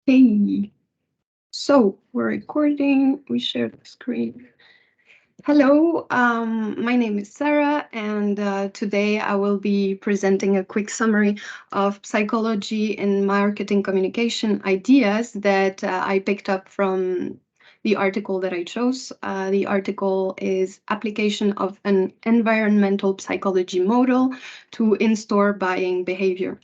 Hey, so we're recording. We share the screen. Hello, my name is Sarah, and today I will be presenting a quick summary of psychology and marketing communication ideas that I picked up from the article that I chose. The article is Application of an Environmental Psychology Model to In-Store Buying Behavior.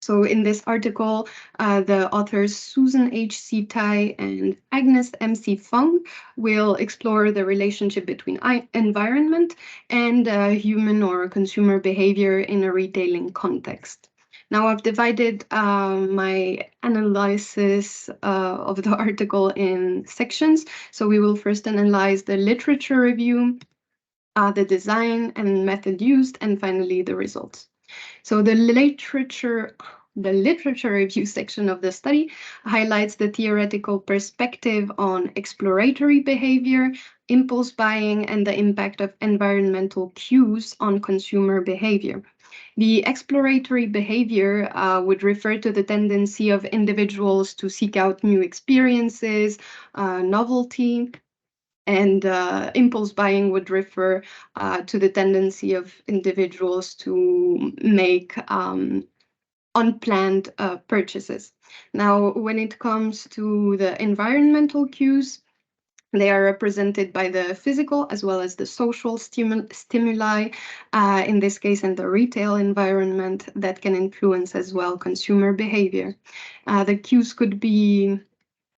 So in this article, the authors Susan H.C. Tai and Agnes M.C. Fung will explore the relationship between environment and human or consumer behavior in a retailing context. Now, I've divided my analysis of the article in sections. So we will first analyze the literature review, the design and method used, and finally the results. So the literature review section of the study highlights the theoretical perspective on exploratory behavior, impulse buying, and the impact of environmental cues on consumer behavior. The exploratory behavior would refer to the tendency of individuals to seek out new experiences, novelty, and impulse buying would refer to the tendency of individuals to make unplanned purchases. Now, when it comes to the environmental cues, they are represented by the physical as well as the social stimuli, in this case, in the retail environment that can influence as well consumer behavior. The cues could be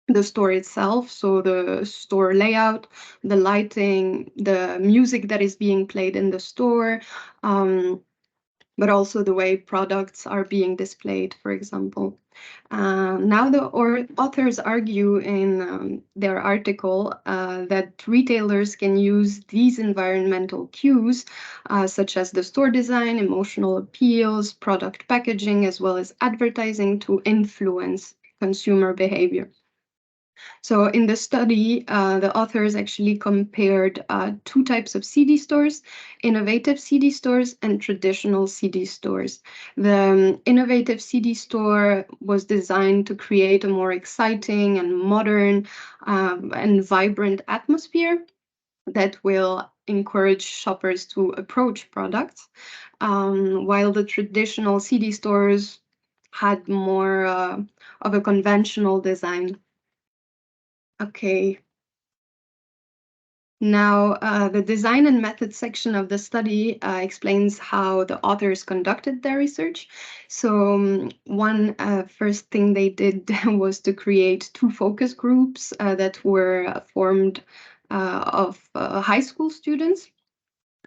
the store itself, so the store layout, the lighting, the music that is being played in the store, but also the way products are being displayed, for example. Now, the authors argue in their article that retailers can use these environmental cues, such as the store design, emotional appeals, product packaging, as well as advertising, to influence consumer behavior. So in the study, the authors actually compared two types of CD stores, innovative CD stores and traditional CD stores. The innovative CD store was designed to create a more exciting and modern and vibrant atmosphere that will encourage shoppers to approach products, while the traditional CD stores had more of a conventional design. Okay. Now, the design and method section of the study explains how the authors conducted their research. So one first thing they did was to create two focus groups that were formed of high school students.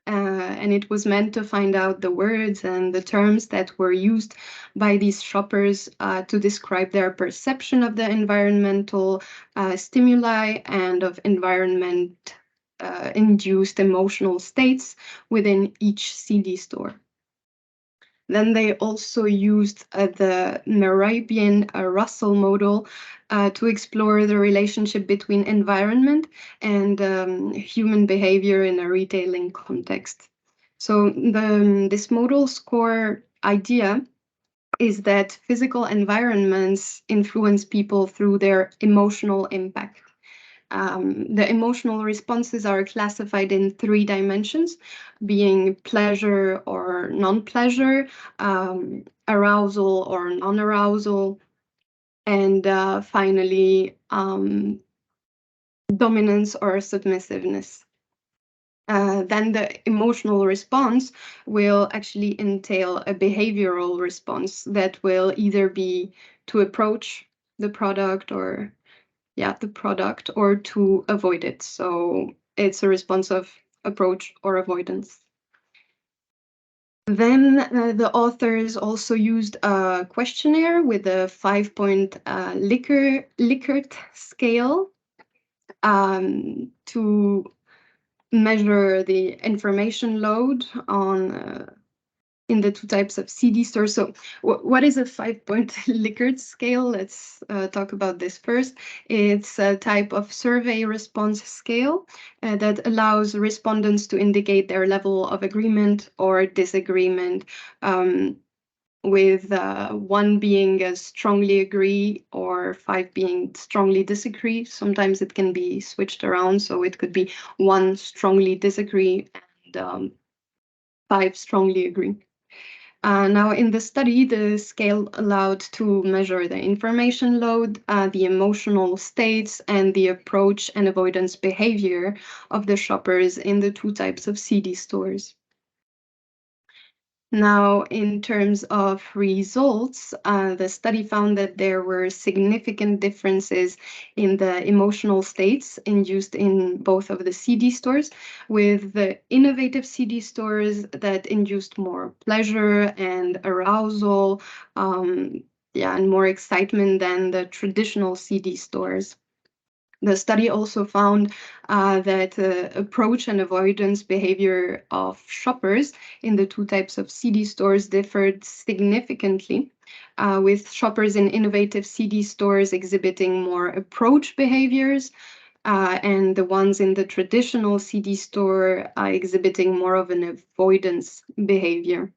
And it was meant to find out the words and the terms that were used by these shoppers to describe their perception of the environmental stimuli and of environment induced emotional states within each CD store. Then they also used the Mehrabian-Russell model to explore the relationship between environment and human behavior in a retailing context. So this model's core idea is that physical environments influence people through their emotional impact. The emotional responses are classified in three dimensions, being pleasure or non-pleasure, arousal or non-arousal, and finally, dominance or submissiveness. Then the emotional response will actually entail a behavioral response that will either be to approach the product or to avoid it. So it's a response of approach or avoidance. Then the authors also used a questionnaire with a 5-point Likert scale to measure the information load on in the two types of CD stores. So what is a 5-point Likert scale? Let's talk about this first. It's a type of survey response scale that allows respondents to indicate their level of agreement or disagreement with 1 being a strongly agree or 5 being strongly disagree. Sometimes it can be switched around, so it could be 1 strongly disagree and 5 strongly agree. Now, in the study, the scale allowed to measure the information load, the emotional states, and the approach and avoidance behavior of the shoppers in the 2 types of CD stores. Now, in terms of results, the study found that there were significant differences in the emotional states induced in both of the CD stores, with the innovative CD stores that induced more pleasure and arousal, and more excitement than the traditional CD stores. The study also found that approach and avoidance behavior of shoppers in the 2 types of CD stores differed significantly, with shoppers in innovative CD stores exhibiting more approach behaviors, and the ones in the traditional CD store exhibiting more of an avoidance behavior.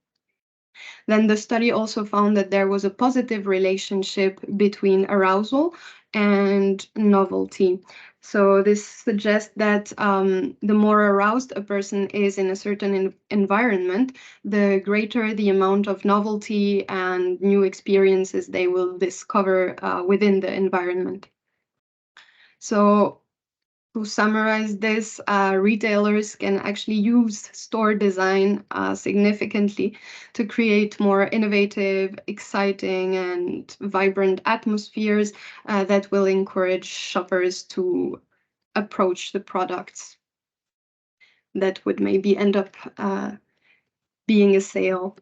Then the study also found that there was a positive relationship between arousal and novelty. So this suggests that the more aroused a person is in a certain environment, the greater the amount of novelty and new experiences they will discover within the environment. So to summarize this, retailers can actually use store design significantly to create more innovative, exciting, and vibrant atmospheres that will encourage shoppers to approach the products that would maybe end up being a sale.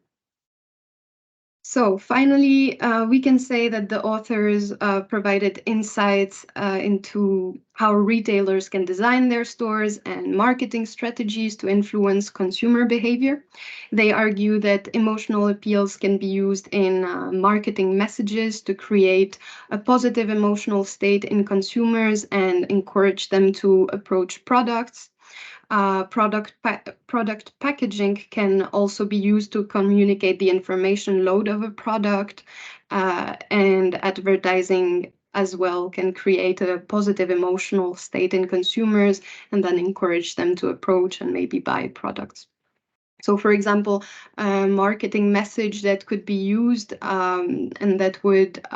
So finally, we can say that the authors provided insights into how retailers can design their stores and marketing strategies to influence consumer behavior. They argue that emotional appeals can be used in marketing messages to create a positive emotional state in consumers and encourage them to approach products. Product packaging can also be used to communicate the information load of a product, and advertising as well can create a positive emotional state in consumers and then encourage them to approach and maybe buy products. So, for example, a marketing message that could be used and that would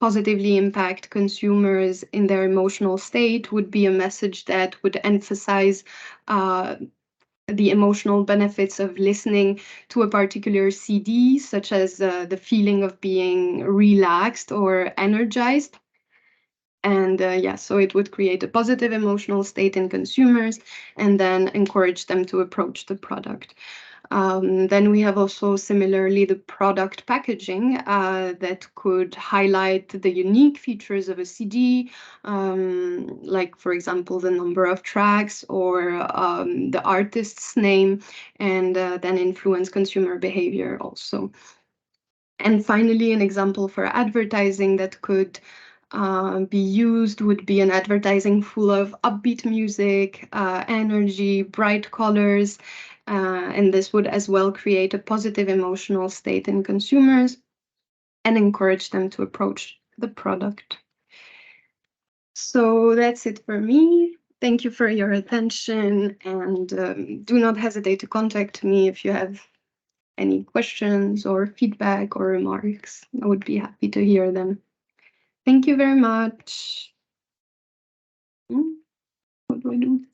positively impact consumers in their emotional state would be a message that would emphasize the emotional benefits of listening to a particular CD, such as the feeling of being relaxed or energized. And so it would create a positive emotional state in consumers and then encourage them to approach the product. Then we have also similarly the product packaging that could highlight the unique features of a CD, like, for example, the number of tracks or the artist's name, and then influence consumer behavior also. And finally, an example for advertising that could be used would be an advertising full of upbeat music, energy, bright colors, and this would as well create a positive emotional state in consumers and encourage them to approach the product. So that's it for me. Thank you for your attention, and do not hesitate to contact me if you have any questions or feedback or remarks. I would be happy to hear them. Thank you very much. What do I do?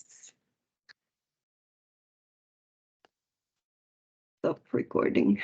Stop recording.